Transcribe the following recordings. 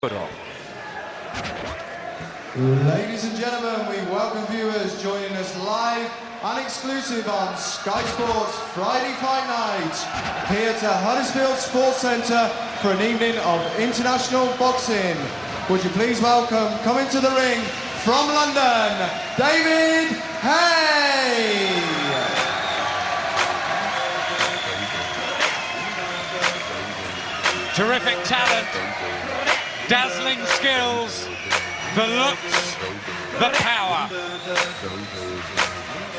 Ladies and gentlemen, we welcome viewers joining us live and exclusive on Sky Sports Friday Fight Night, here to Huddersfield Sports Centre for an evening of international boxing. Would you please welcome, coming to the ring from London, David Haye. Terrific talent, dazzling skills, the looks, the power.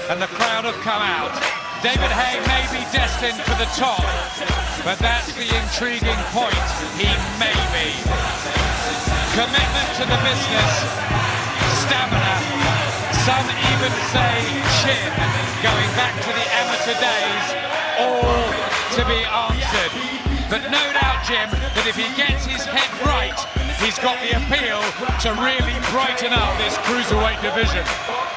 And the crowd have come out. David Haye may be destined for the top, but that's the intriguing point. He may be. Commitment to the business, stamina, some even say chin, going back to the amateur days, all to be answered. But no doubt, Jim, that if he gets his head right, he's got the appeal to really brighten up this cruiserweight division.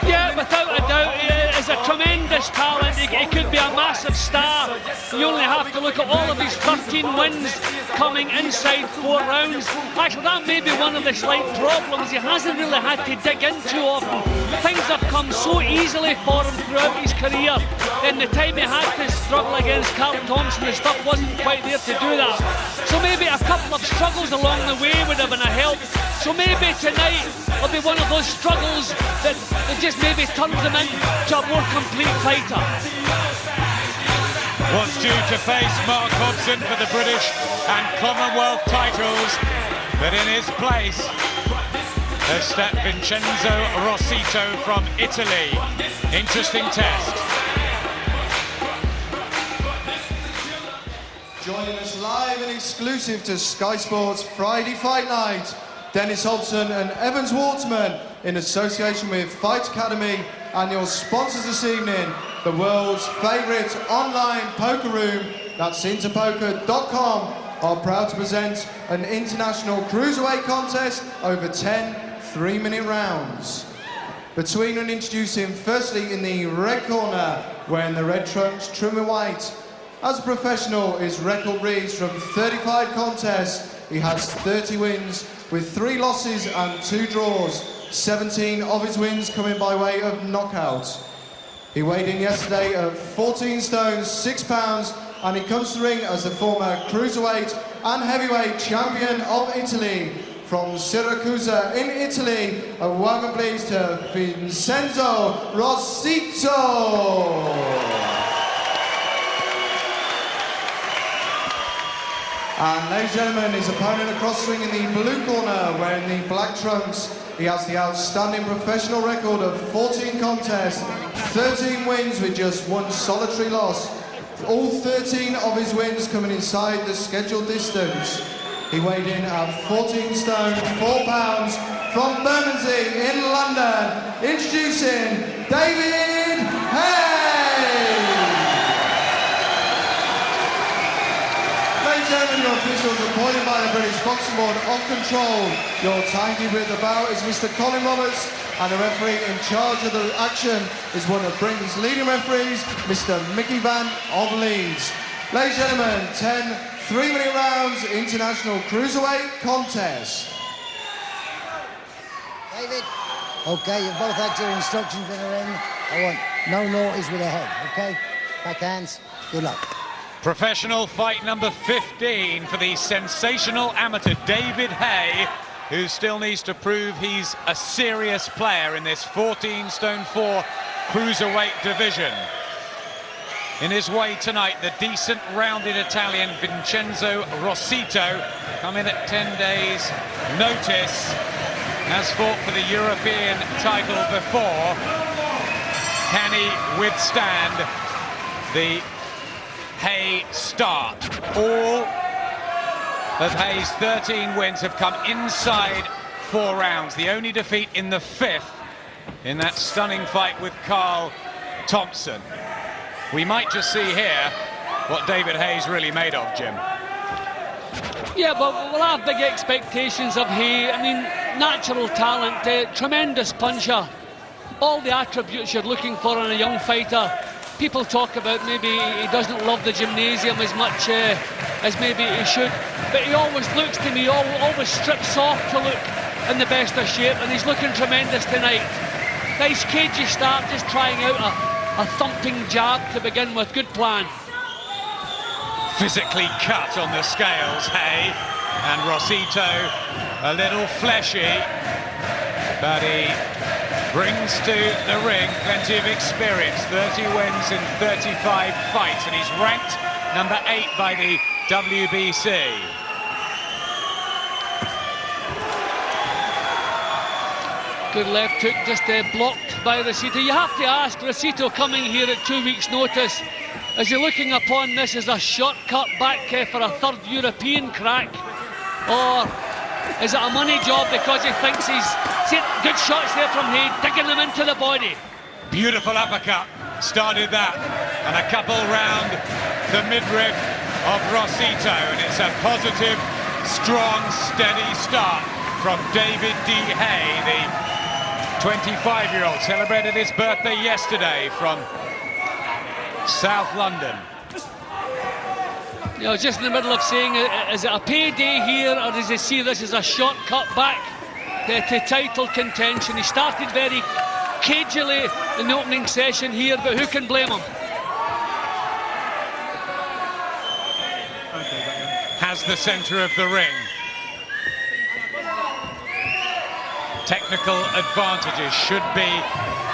Yeah, without a doubt, he is a tremendous talent. He could be a massive star. You only have to look at all of his 13 wins coming inside 4 rounds. Actually, that may be one of the slight problems. He hasn't really had to dig in too often. Things have come so easily for him throughout his career. In the time he had to struggle against Carl Thompson, the stuff wasn't quite there to do that. So maybe a couple of struggles along the way would have been a help. So maybe tonight will be one of those struggles that just maybe turns him into a more complete fighter. Was due to face Mark Hobson for the British and Commonwealth titles, but in his place has stepped Vincenzo Rossitto from Italy. Interesting test. Joining us live and exclusive to Sky Sports Friday Fight Night, Dennis Hobson and Evans Waterman, in association with Fight Academy, and your sponsors this evening, the world's favourite online poker room, that's interpoker.com, are proud to present an international cruiserweight contest over 10 3-minute rounds. Between and introducing, firstly in the red corner, wearing the red trunks trimmed with white. As a professional, his record reads from 35 contests. He has 30 wins with 3 losses and 2 draws. 17 of his wins coming by way of knockout. He weighed in yesterday at 14 stone, 6 pounds, and he comes to the ring as the former cruiserweight and heavyweight champion of Italy. From Syracuse in Italy, a welcome please to Vincenzo Rossitto. And ladies and gentlemen, his opponent across the ring in the blue corner, wearing the black trunks, he has the outstanding professional record of 14 contests, 13 wins with just 1 solitary loss. All 13 of his wins coming inside the scheduled distance. He weighed in at 14 stone, 4 pounds, from Bermondsey in London, introducing David Haye. Gentlemen, your officials appointed by the British Boxing Board on control. Your timekeeper at the bow is Mr. Colin Roberts, and the referee in charge of the action is one of Britain's leading referees, Mr. Mickey Van of Leeds. Ladies and gentlemen, 10 3-minute rounds international cruiserweight contest. David, okay, you've both had your instructions in the ring. I want no naughties with the head, okay? Backhands, good luck. Professional fight number 15 for the sensational amateur David Haye, who still needs to prove he's a serious player in this 14 stone 4 cruiserweight division. In his way tonight, the decent rounded Italian Vincenzo Rossitto, come in at 10 days notice, has fought for the European title before. Can he withstand the Haye start? All of Haye's 13 wins have come inside 4 rounds. The only defeat in the 5th in that stunning fight with Carl Thompson. We might just see here what David Haye's really made of, Jim. Yeah, but we'll have big expectations of Haye. I mean, natural talent, tremendous puncher. All the attributes you're looking for in a young fighter. People talk about maybe he doesn't love the gymnasium as much as maybe he should. but he always looks to me, always strips off to look in the best of shape, and he's looking tremendous tonight. Nice cagey start, just trying out a thumping jab to begin with. Good plan. Physically cut on the scales, Haye, and Rossitto a little fleshy, but he brings to the ring plenty of experience. 30 wins in 35 fights, and he's ranked number 8 by the WBC. Good left hook, just blocked by Rossitto. You have to ask, Rossitto coming here at 2 weeks' notice, is he looking upon this as a shortcut back for a third European crack? Or is it a money job because he thinks he's... See, good shots there from Haye, digging them into the body. Beautiful uppercut, started that, and a couple round the midriff of Rossitto, and it's a positive, strong, steady start from David D. Haye, the 25-year-old, celebrated his birthday yesterday from South London. You know, just in the middle of saying, is it a payday here, or does he see this as a shortcut back to title contention? He started very cagily in the opening session here, but who can blame him? Has the centre of the ring. Technical advantages should be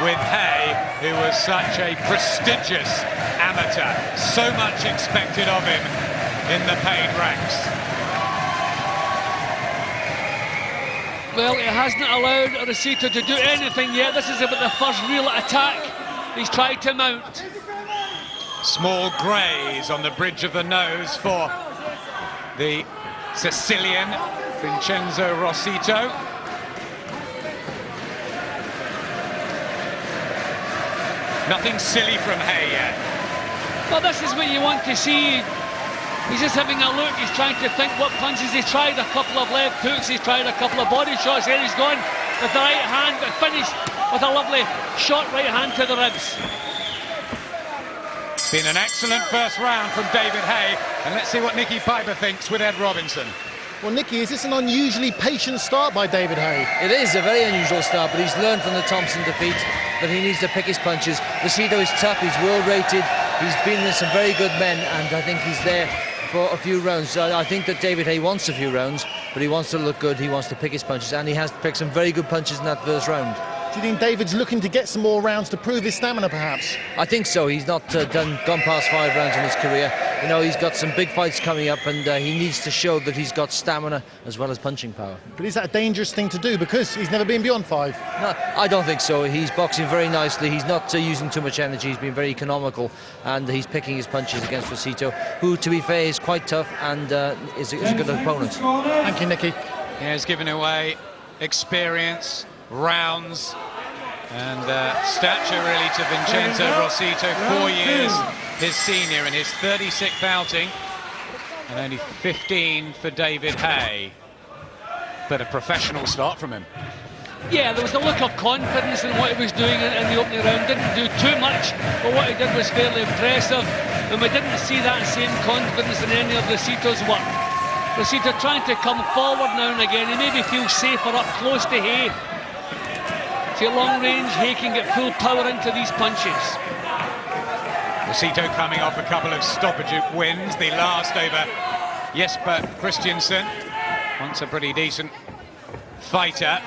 with Haye, who was such a prestigious amateur. So much expected of him in the paid ranks. Well, it hasn't allowed Rossitto to do anything yet. This is about the first real attack he's tried to mount. Small graze on the bridge of the nose for the Sicilian Vincenzo Rossitto. Nothing silly from Haye yet. Well, this is what you want to see. He's just having a look, he's trying to think what punches. He's tried a couple of left hooks, he's tried a couple of body shots. Here he's gone with the right hand, but finished with a lovely short right hand to the ribs. It's been an excellent first round from David Haye, and let's see what Nicky Piper thinks with Ed Robinson. Well, Nicky, is this an unusually patient start by David Haye? It is a very unusual start, but he's learned from the Thompson defeat that he needs to pick his punches. Rossitto is tough, he's world rated, he's been with some very good men, and I think he's there for a few rounds. I think that David Haye wants a few rounds, but he wants to look good, he wants to pick his punches, and he has picked some very good punches in that first round. Do you think David's looking to get some more rounds to prove his stamina, perhaps? I think so. He's not gone past 5 rounds in his career. You know, he's got some big fights coming up, and he needs to show that he's got stamina as well as punching power. But is that a dangerous thing to do, because he's never been beyond 5? No, I don't think so. He's boxing very nicely. He's not using too much energy. He's been very economical, and he's picking his punches against Rossitto, who, to be fair, is quite tough and is a good opponent. Thank you, Nicky. Yeah, he's given away experience, rounds, and stature really to Vincenzo Rossitto. 4 years his senior in his 36th outing, and only 15 for David Haye. But a professional start from him. Yeah, there was a look of confidence in what he was doing in the opening round. Didn't do too much, but what he did was fairly impressive, and we didn't see that same confidence in any of Rossitto's work. Rossitto trying to come forward now and again. He maybe feels safer up close to Haye. See, long range, Haye can get full power into these punches. Rossitto coming off a couple of stoppage wins, the last over Jesper Christiansen, once a pretty decent fighter,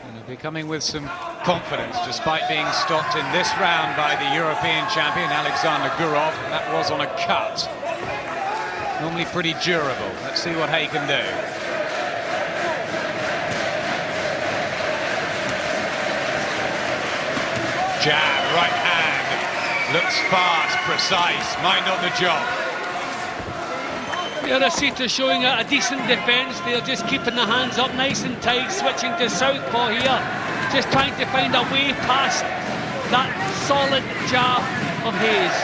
and he'll be coming with some confidence despite being stopped in this round by the European champion Alexander Gurov. That was on a cut. Normally pretty durable. Let's see what Haye can do. Jab, right hand, looks fast, precise, mind on the job. Yeah, Rossitto showing a decent defence. They're just keeping the hands up nice and tight, switching to southpaw here, just trying to find a way past that solid jab of Haye's.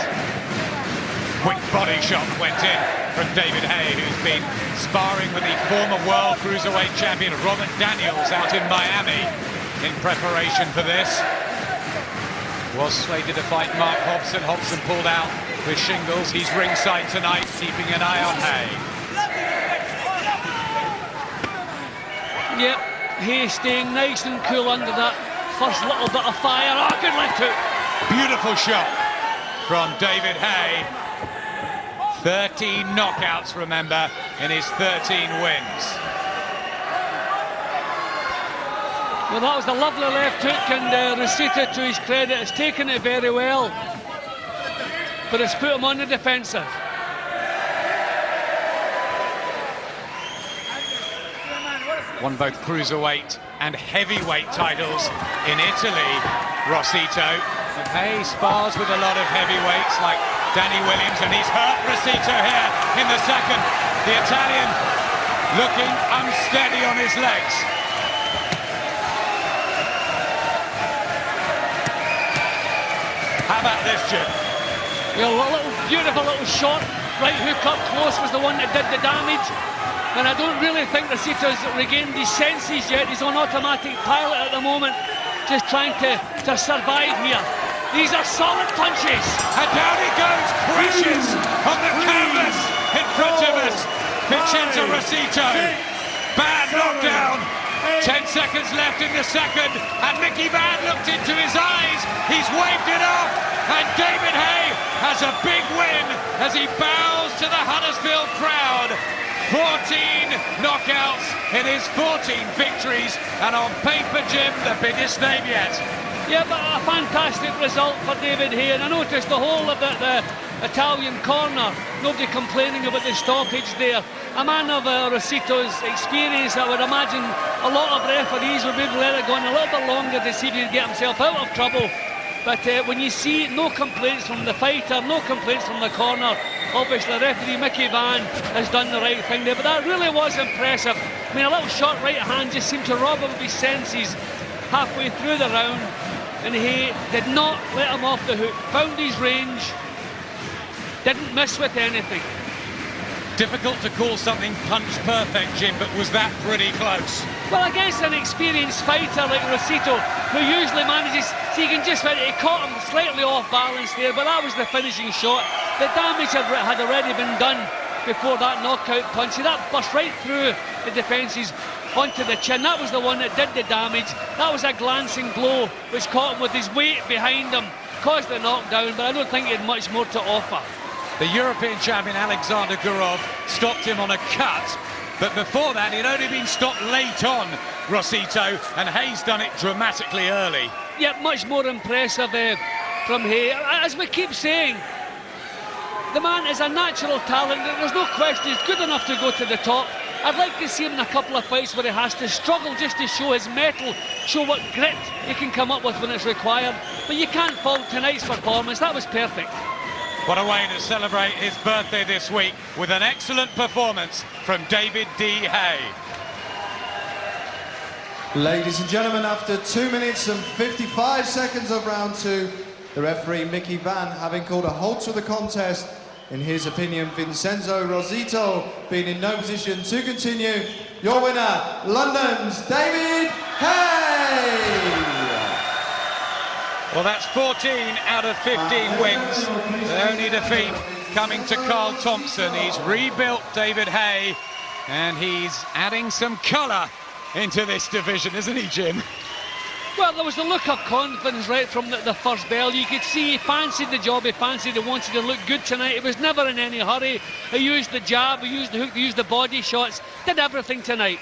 Quick body shot went in from David Haye, who's been sparring with the former world cruiserweight champion Robert Daniels out in Miami in preparation for this. Was slated to fight Mark Hobson. Hobson pulled out with shingles. He's ringside tonight, keeping an eye on Haye. Yep, Haye staying nice and cool under that first little bit of fire. Oh, good left hook. Beautiful shot from David Haye. 13 knockouts, remember, in his 13 wins. Well, that was a lovely left hook, and Rossitto, to his credit, has taken it very well. But it's put him on the defensive. Won both cruiserweight and heavyweight titles in Italy, Rossitto. And Haye spars with a lot of heavyweights like Danny Williams, and he's hurt Rossitto here in the second. The Italian looking unsteady on his legs. How about this, Jim? Well, a little beautiful little shot, right hook up close was the one that did the damage. And I don't really think Rossitto's regained his senses yet. He's on automatic pilot at the moment, just trying to survive here. These are solid punches. And down he goes, crashes on the canvas in front of us. Vincenzo Rossitto, bad knockdown. 10 seconds left in the second, and Mickey Van looked into his eyes. He's waved it off, and David Haye has a big win as he bows to the Huddersfield crowd. 14 knockouts in his 14 victories, and on paper, Jim, the biggest name yet. Yeah, but a fantastic result for David Haye, and I noticed the whole of the Italian corner, nobody complaining about the stoppage there. A man of Rossitto's experience, I would imagine a lot of referees would maybe let it go on a little bit longer to see if he could get himself out of trouble. But when you see no complaints from the fighter, no complaints from the corner, obviously referee Mickey Van has done the right thing there. But that really was impressive. I mean, a little short right hand just seemed to rob him of his senses halfway through the round, and he did not let him off the hook. Found his range, didn't miss with anything. Difficult to call something punch perfect, Jim, but was that pretty close? Well, against an experienced fighter like Rossitto, who usually manages, so you can just find it, he caught him slightly off balance there, but that was the finishing shot. The damage had already been done before that knockout punch. That burst right through the defences onto the chin. That was the one that did the damage. That was a glancing blow which caught him with his weight behind him, caused the knockdown, but I don't think he had much more to offer. The European champion Alexander Gurov stopped him on a cut, but before that he'd only been stopped late on Rossitto, and Haye's done it dramatically early. Yeah, much more impressive from Haye. As we keep saying, the man is a natural talent. There's no question he's good enough to go to the top. I'd like to see him in a couple of fights where he has to struggle just to show his mettle, show what grit he can come up with when it's required. But you can't fault tonight's performance. That was perfect. What a way to celebrate his birthday this week with an excellent performance from David D. Haye. Ladies and gentlemen, after 2 minutes and 55 seconds of round two, the referee Mickey Van having called a halt to the contest, in his opinion, Vincenzo Rossitto being in no position to continue. Your winner, London's David Haye! Well, that's 14 out of 15 wins. The only defeat coming to Carl Thompson. He's rebuilt David Haye, and he's adding some colour into this division, isn't he, Jim? Well, there was a look of confidence right from the first bell. You could see he fancied the job, he wanted to look good tonight. He was never in any hurry. He used the jab, he used the hook, he used the body shots, did everything tonight.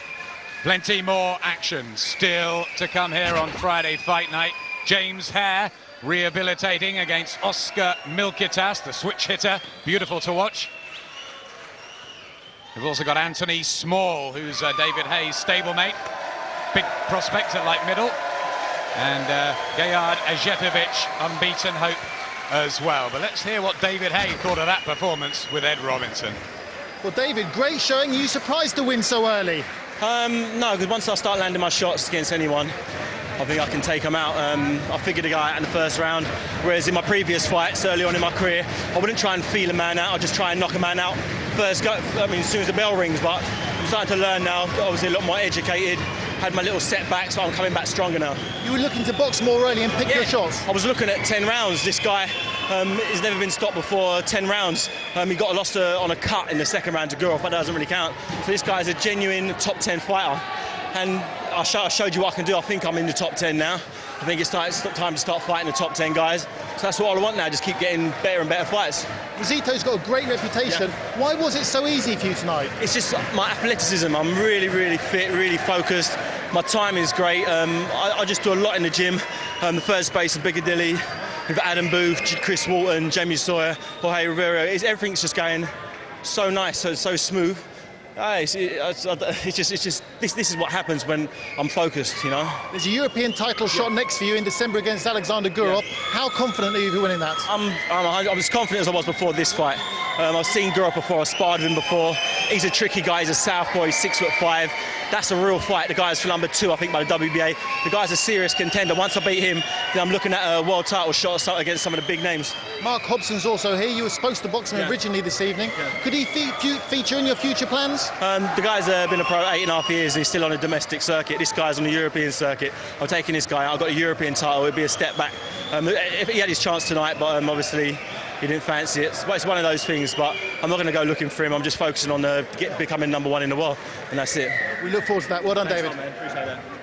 Plenty more action still to come here on Friday Fight Night. James Hare rehabilitating against Oscar Milkitas, the switch hitter. Beautiful to watch. We've also got Anthony Small, who's David Haye's stablemate. Big prospect at light middle. And Gayard Ajepovic, unbeaten hope as well. But let's hear what David Haye thought of that performance with Ed Robinson. Well, David, great showing. You surprised to win so early. No, because once I start landing my shots against anyone, I think I can take them out. I figured a guy out in the first round, whereas in my previous fights early on in my career, I wouldn't try and feel a man out. I'd just try and knock a man out first go. I mean, as soon as the bell rings. But I'm starting to learn now. Obviously, a lot more educated. Had my little setbacks, but I'm coming back stronger now. You were looking to box more early and pick your shots. I was looking at 10 rounds. This guy has never been stopped before 10 rounds. He got lost on a cut in the second round to Gurov, but that doesn't really count. So this guy is a genuine top 10 fighter. and I showed you what I can do. I think I'm in the top 10 now. I think it's time to start fighting the top 10 guys. So that's what I want now, just keep getting better and better fights. Rossitto's got a great reputation. Yeah. Why was it so easy for you tonight? It's just my athleticism. I'm really, really fit, really focused. My timing is great. I just do a lot in the gym. The first base in Piccadilly, with Adam Booth, Chris Walton, Jamie Sawyer, Haye Rivera. Everything's just going so nice, so smooth. It's just this is what happens when I'm focused, you know. There's a European title shot next for you in December against Alexander Gurov. Yeah. How confident are you of winning that? I'm as confident as I was before this fight. I've seen Gurov before, I've sparred with him before. He's a tricky guy, he's a southpaw, he's 6'5". That's a real fight. The guy's for number 2, I think, by the WBA. The guy's a serious contender. Once I beat him, then I'm looking at a world title shot against some of the big names. Mark Hobson's also here. You were supposed to box him originally this evening. Yeah. Could he feature in your future plans? The guy's been a pro 8.5 years and he's still on a domestic circuit. This guy's on the European circuit. I'm taking this guy. I've got a European title. It'd be a step back. If he had his chance tonight, but obviously he didn't fancy it. It's one of those things, but I'm not going to go looking for him. I'm just focusing on becoming number 1 in the world, and that's it. We look forward to that. Well done, Thanks, David. man. Appreciate that.